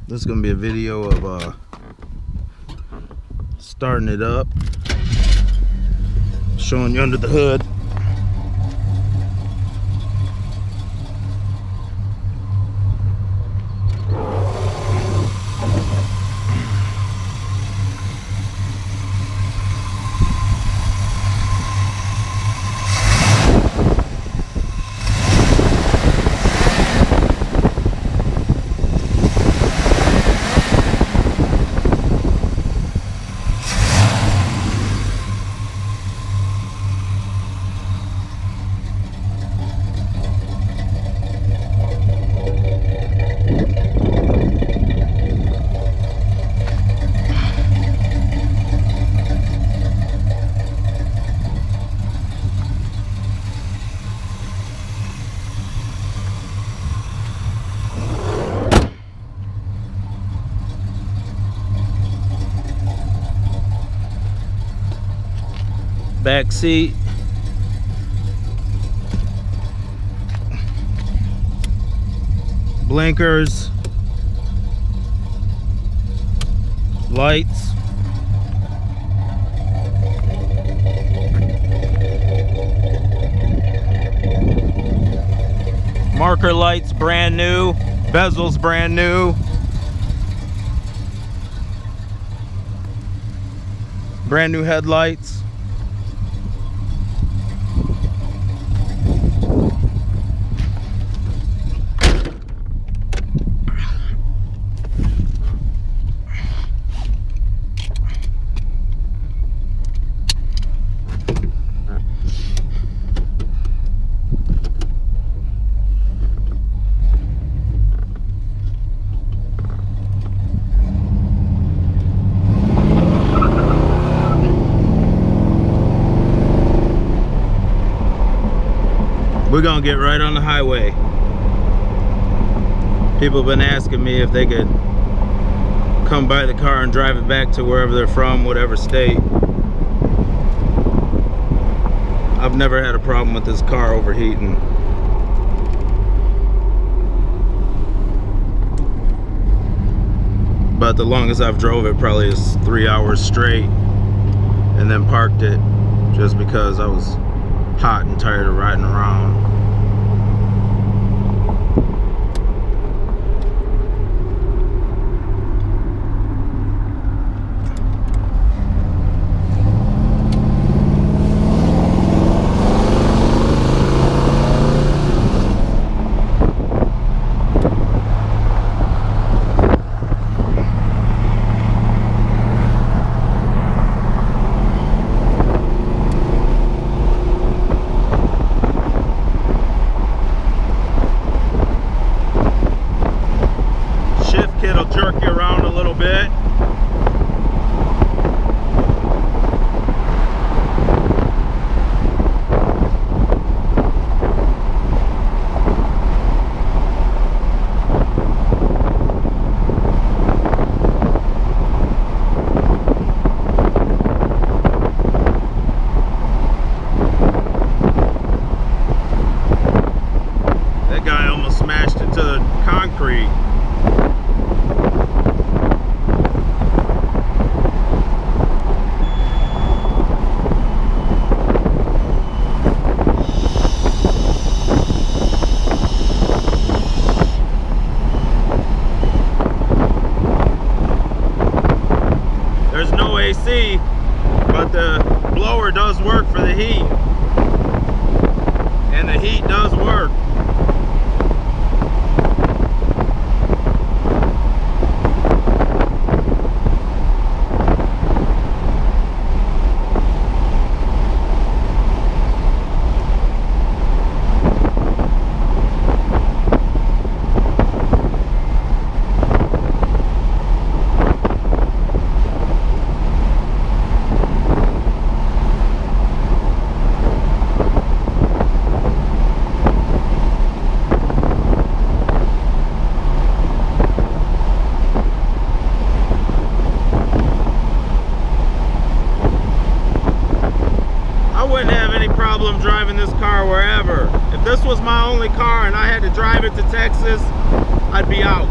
This is gonna be a video of starting it up, showing you under the hood. Back seat, blinkers, lights, marker lights brand new, bezels brand new, brand new headlights. We're gonna get right on the highway. People have been asking me if they could come by the car and drive it back to wherever they're from, whatever state. I've never had a problem with this car overheating. But the longest I've drove it probably is 3 hours straight, and then parked it just because I was hot and tired of riding around. It'll jerk you around a little bit. That guy almost smashed into the concrete. There's no AC, but the blower does work for the heat, and the heat does work. problem driving this car wherever. If this was my only car and I had to drive it to Texas, I'd be out.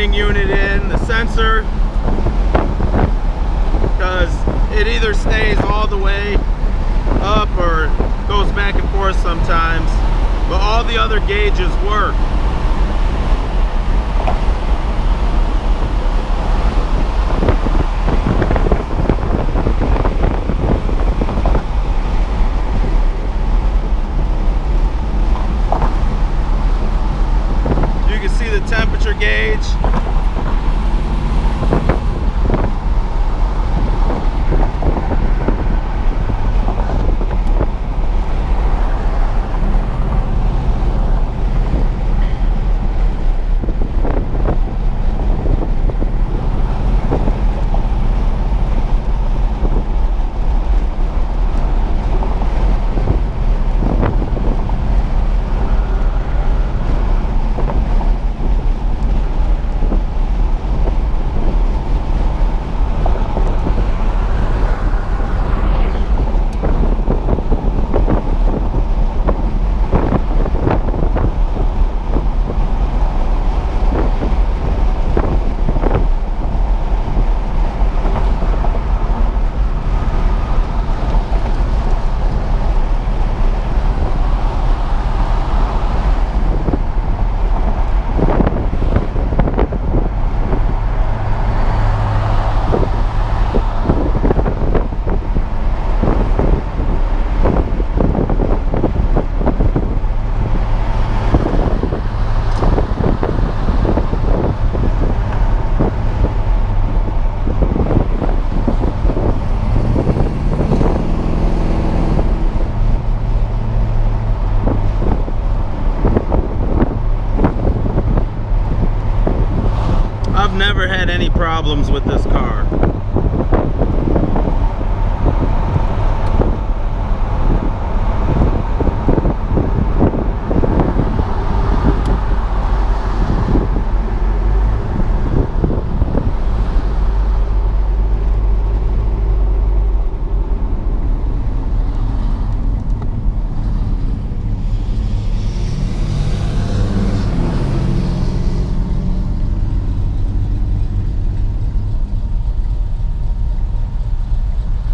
timing unit in, the sensor, because it either stays all the way up or goes back and forth sometimes, but all the other gauges work. You can see the temperature gauge. I've never had any problems with this car.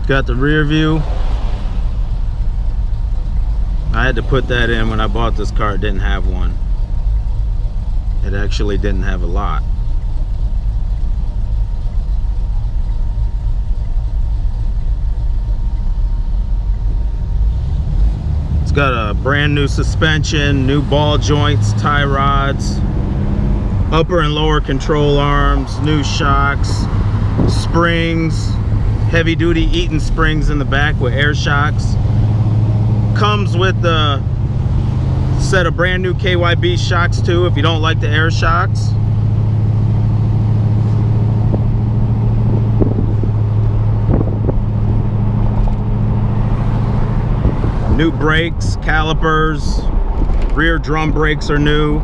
Got the rear view. I had to put that in when I bought this car. It didn't have one. It actually didn't have a lot. It's got a brand new suspension, new ball joints, tie rods, upper and lower control arms, new shocks, springs, heavy duty Eaton springs in the back with air shocks. Comes with a set of brand new KYB shocks too if you don't like the air shocks. New brakes, calipers, rear drum brakes are new.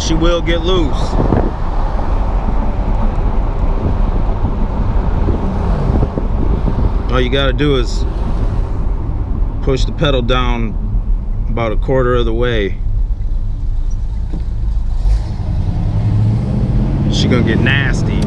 She will get loose. All you gotta do is push the pedal down about a quarter of the way. She's gonna get nasty.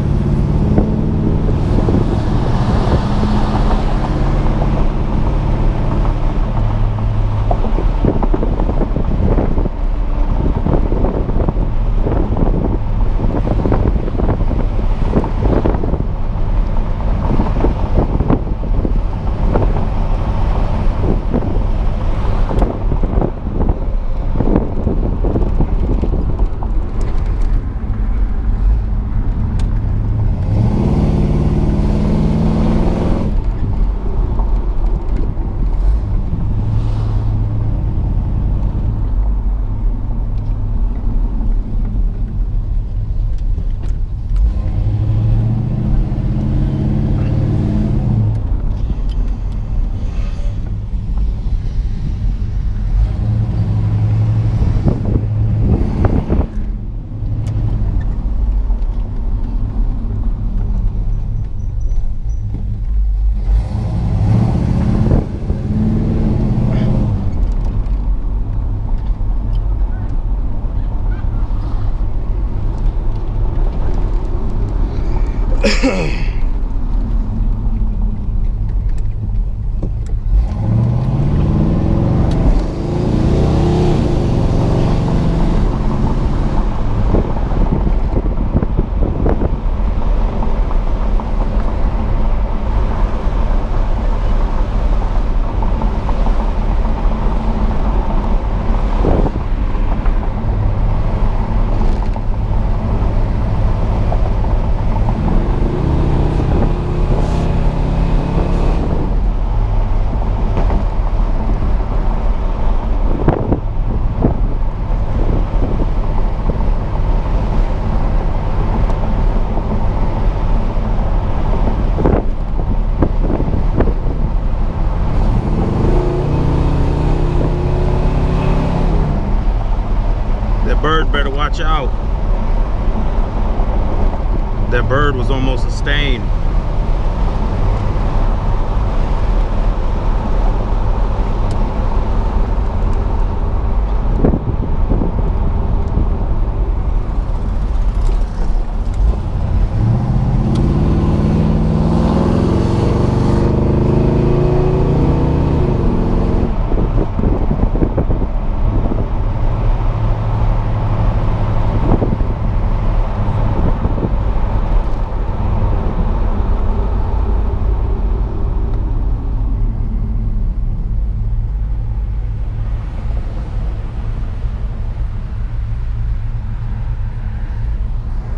watch out. That bird was almost a stain.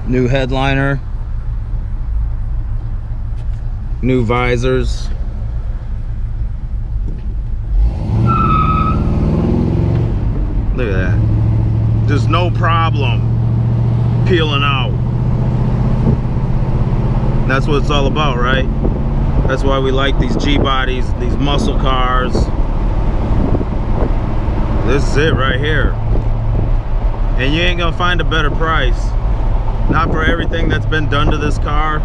New headliner, new visors. Look at that. Just no problem peeling out. That's what it's all about, right? That's why we like these G-bodies, these muscle cars. This is it right here. And you ain't gonna find a better price. Not for everything that's been done to this car.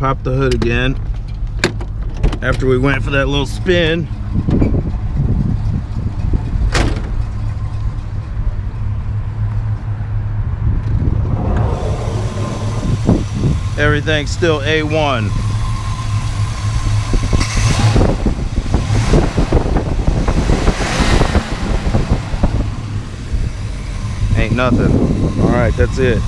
Pop the hood again after we went for that little spin. Everything's still A1. Ain't nothing. All right, that's it.